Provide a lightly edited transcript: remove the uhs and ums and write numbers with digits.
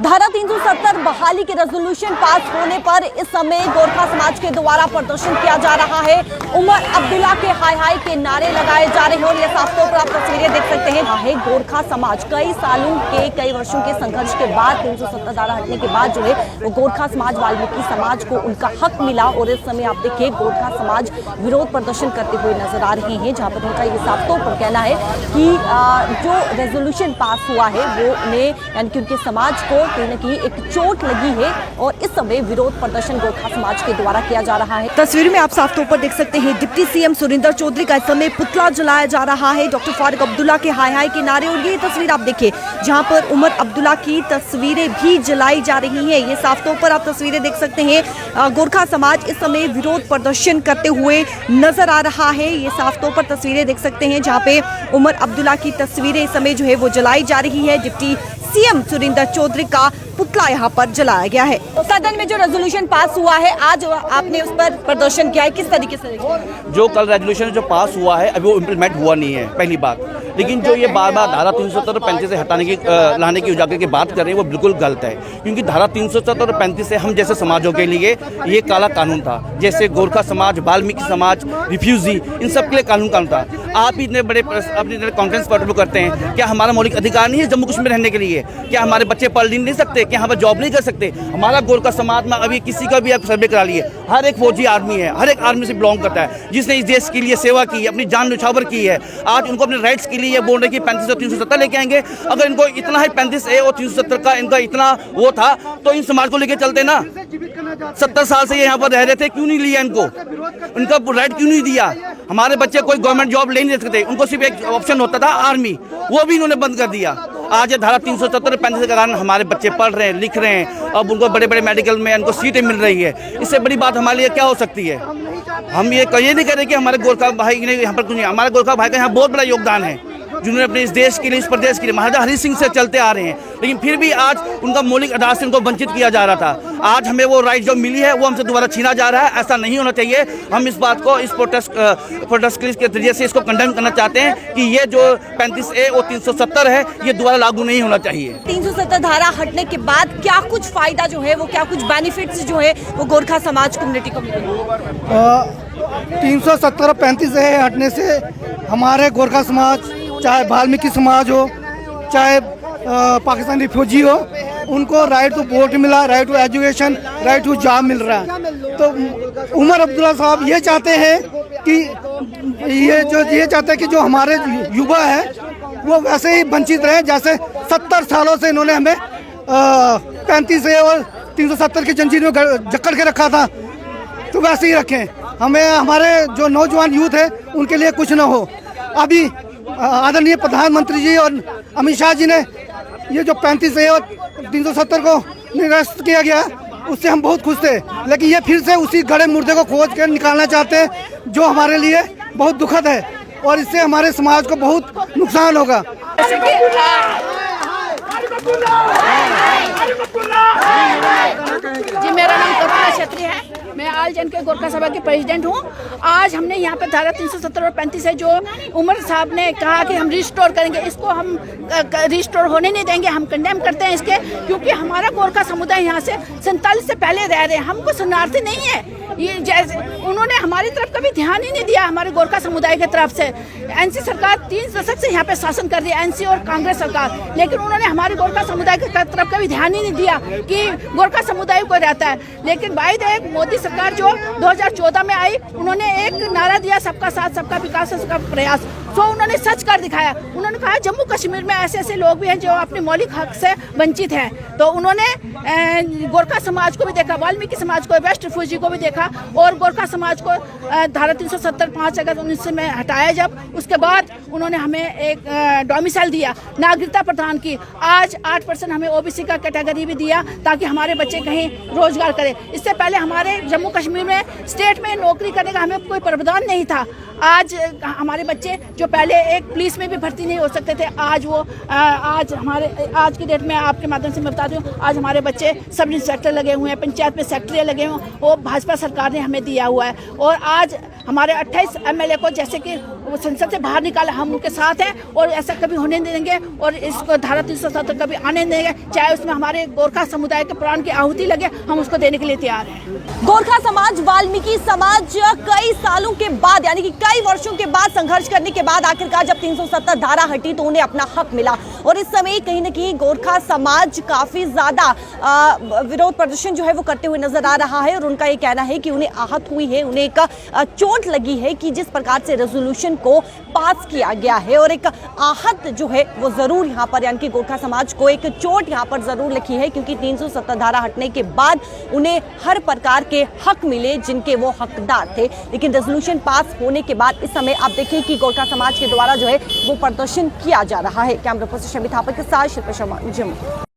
धारा 370 बहाली के रेजोल्यूशन पास होने पर इस समय गोरखा समाज के द्वारा प्रदर्शन किया जा रहा है। उमर अब्दुल्ला के हाय हाय के नारे लगाए जा रहे हैं और ये साफ तौर पर आप तस्वीरें देख सकते हैं। है गोरखा समाज कई सालों के कई वर्षों के संघर्ष के बाद 370 धारा हटने के बाद जो है वो गोरखा समाज वाल्मीकि समाज को उनका हक मिला और इस समय आप देखिए गोरखा समाज विरोध प्रदर्शन करते हुए नजर आ रहे हैं, जहां पर उनका ये साफ तौर पर कहना है कि जो रेजोल्यूशन पास हुआ है वो उन्हें यानी कि उनके समाज को कहीं न कहीं एक चोट लगी है और इस समय विरोध प्रदर्शन गोरखा समाज के द्वारा किया जा रहा है। तस्वीर में आप साफ तौर पर देख सकते हैं डिप्टी सीएम सुरिंदर चौधरी का इस समय पुतला जलाया जा रहा है। डॉक्टर फारूक अब्दुल्ला के हाय हाय के नारे और ये तस्वीर आप देखिए जहां पर उमर अब्दुल्ला की तस्वीरें भी जलाई जा रही हैं। ये साफ तौर पर आप तस्वीरें देख सकते हैं। गोरखा समाज इस समय विरोध प्रदर्शन करते हुए नजर आ रहा है। ये साफ तौर पर तस्वीरें देख सकते हैं जहां पे उमर अब्दुल्ला की तस्वीरें इस समय जो है वो जलाई जा रही है। डिप्टी सीएम सुरिंदर चौधरी का पुतला यहाँ पर जलाया गया है। सदन में जो रेजोल्यूशन पास हुआ है आज आपने उस पर प्रदर्शन किया है, किस तरीके से? जो कल रेजोल्यूशन जो पास हुआ है अभी वो इम्प्लीमेंट हुआ नहीं है, पहली बात। लेकिन जो ये बार बार धारा 370 और 35 से हटाने की लाने की उजागर की बात कर रहे हैं वो बिल्कुल गलत है, क्योंकि धारा 370 और 35 से हम जैसे समाजों के लिए ये काला कानून था। जैसे गोरखा समाज, वाल्मीकि समाज, रिफ्यूजी, इन सब के लिए कानून था। आप ही इतने बड़े अपने कॉन्फ्रेंस पर करते हैं, क्या हमारा मौलिक अधिकार नहीं है जम्मू कश्मीर रहने के लिए? क्या हमारे बच्चे पढ़ नहीं सकते? क्या यहाँ पर जॉब नहीं कर सकते? हमारा गोरखा समाज में अभी किसी का भी आप सर्वे करा लिए, हर एक फौजी आर्मी है, हर एक आर्मी से बिलोंग करता है, जिसने इस देश के लिए सेवा की, अपनी जान न्यौछावर की है। आज उनको अपने राइट्स के लिए बोल रहे कि 35 और 370 लेके आएंगे। अगर इनको इतना है 35A और 370 का इनका इतना वो था तो इन समाज को लेके चलते ना। 70 साल से ये यहाँ पर रह रहे थे, क्यों नहीं लिया इनको? उनका राइट क्यों नहीं दिया? हमारे बच्चे कोई गवर्नमेंट जॉब ले नहीं सकते, उनको सिर्फ एक ऑप्शन होता था आर्मी, वो भी इन्होंने बंद कर दिया। आज ये धारा 370 35 के कारण हमारे बच्चे पढ़ रहे हैं, लिख रहे हैं, अब उनको बड़े बड़े मेडिकल में उनको सीटें मिल रही है। इससे बड़ी बात हमारे लिए क्या हो सकती है? हम ये नहीं कह रहे कि हमारे गोरखा भाई ने यहाँ पर कुछ नहीं, हमारे गोरखा भाई का यहाँ बहुत बड़ा योगदान है, जिन्होंने अपने इस देश के लिए, इस प्रदेश के लिए महाराजा हरि सिंह से चलते आ रहे हैं। लेकिन फिर भी आज उनका मौलिक अधिकार से उनको वंचित किया जा रहा था। आज हमें वो राइट जो मिली है वो हमसे दोबारा छीना जा रहा है। ऐसा नहीं होना चाहिए। हम इस बात को इस प्रोटेस्ट के जरिए से इसको कंडेम करना चाहते हैं कि ये जो 35A और 370 है ये दोबारा लागू नहीं होना चाहिए। 370 धारा हटने के बाद क्या कुछ फायदा जो है वो, क्या कुछ बेनिफिट्स जो है वो गोरखा समाज कम्युनिटी को मिलेंगे? 370 35A हटने से हमारे गोरखा समाज, चाहे वाल्मीकि समाज हो, चाहे पाकिस्तानी रिफ्यूजी हो, उनको राइट टू वोट मिला, right to education, right to job मिल रहा है। तो उमर अब्दुल्ला साहब ये चाहते हैं कि ये चाहते हैं कि जो हमारे युवा है वो वैसे ही वंचित रहे जैसे 70 सालों से इन्होंने हमें 35A और 370 की जंजीर में जकड़ के रखा था, तो वैसे ही रखें। हमें हमारे जो नौजवान यूथ है उनके लिए कुछ ना हो। अभी आदरणीय प्रधानमंत्री जी और अमित शाह जी ने ये जो 35A और 370 को निरस्त किया गया उससे हम बहुत खुश थे, लेकिन ये फिर से उसी गड़े मुर्दे को खोज कर निकालना चाहते हैं जो हमारे लिए बहुत दुखद है और इससे हमारे समाज को बहुत नुकसान होगा। जी, मेरा नाम करुणा छेत्री है, मैं आल जन के गोरखा सभा के प्रेसिडेंट हूँ। आज हमने यहाँ पे धारा 370 और 35 है जो उमर साहब ने कहा कि हम रिस्टोर करेंगे, इसको हम रिस्टोर होने नहीं देंगे। हम कंडेम करते हैं इसके, क्योंकि हमारा गोरखा समुदाय यहाँ से 47 से पहले रह रहे हैं, हमको शरणार्थी नहीं है। ये जैसे उन्होंने हमारी तरफ कभी ध्यान ही नहीं दिया, हमारे गोरखा समुदाय की तरफ से। एनसी सरकार 3 दशक से यहाँ पे शासन कर रही है, एनसी और कांग्रेस सरकार, लेकिन उन्होंने हमारे गोरखा समुदाय की तरफ कभी ध्यान ही नहीं दिया कि गोरखा समुदाय को रहता है। लेकिन वाहिद एक मोदी सरकार जो 2014 में आई, उन्होंने एक नारा दिया, सबका साथ सबका विकास सबका प्रयास। तो उन्होंने सच कर दिखाया। उन्होंने कहा जम्मू कश्मीर में ऐसे ऐसे लोग भी हैं जो अपने मौलिक हक से वंचित हैं। तो उन्होंने गोरखा समाज को भी देखा, वाल्मीकि समाज को, वेस्ट रिफ्यूजी को भी देखा और गोरखा समाज को धारा 370 5 अगस्त 19 में हटाया। जब उसके बाद उन्होंने हमें एक डोमिसाइल दिया, नागरिकता प्रदान की। आज 8% हमें OBC का कैटेगरी भी दिया ताकि हमारे बच्चे कहीं रोजगार करें। इससे पहले हमारे जम्मू कश्मीर में स्टेट में नौकरी करने का हमें कोई प्रावधान नहीं था। आज हमारे बच्चे जो पहले एक पुलिस में भी भर्ती नहीं हो सकते थे, आज वो आज की डेट में आपके माध्यम से मैं बता दूं, आज हमारे बच्चे सब इंस्पेक्टर लगे हुए हैं, पंचायत में सेक्रेटरी लगे हुए हैं, वो भाजपा सरकार ने हमें दिया हुआ है। और आज हमारे 28 MLA को, जैसे कि वो संसद से बाहर निकाला, हम उनके साथ हैं और ऐसा कभी होने नहीं देंगे और इसको धारा 370 कभी आने नहीं देंगे, चाहे उसमें हमारे गोरखा समुदाय के प्राण की आहुति लगे, हम उसको देने के लिए तैयार हैं। गोरखा समाज, वाल्मीकि समाज कई सालों के बाद यानी कि कई वर्षों के बाद संघर्ष करने के बाद आखिरकार जब 370 धारा हटी तो उन्हें अपना हक मिला और इस समय कहीं न कहीं गोरखा समाज काफी ज्यादा विरोध प्रदर्शन जो है वो करते हुए नजर आ रहा है और उनका ये कहना है कि उन्हें आहत हुई है, उन्हें एक चोट लगी है कि जिस प्रकार से रेजोल्यूशन को पास किया गया है और एक आहत जो है वो जरूर यहाँ पर यानी कि गोरखा समाज को एक चोट यहाँ पर जरूर लगी है क्योंकि 370 धारा हटने के बाद उन्हें हर प्रकार के हक मिले जिनके वो हकदार थे, लेकिन रेजोल्यूशन पास होने के बाद इस समय आप देखिए कि गोरखा समाज के द्वारा जो है वो प्रदर्शन किया जा रहा है। कैमरा पर्सन शमी थापा के साथ शिल्पा शर्मा, जम्मू।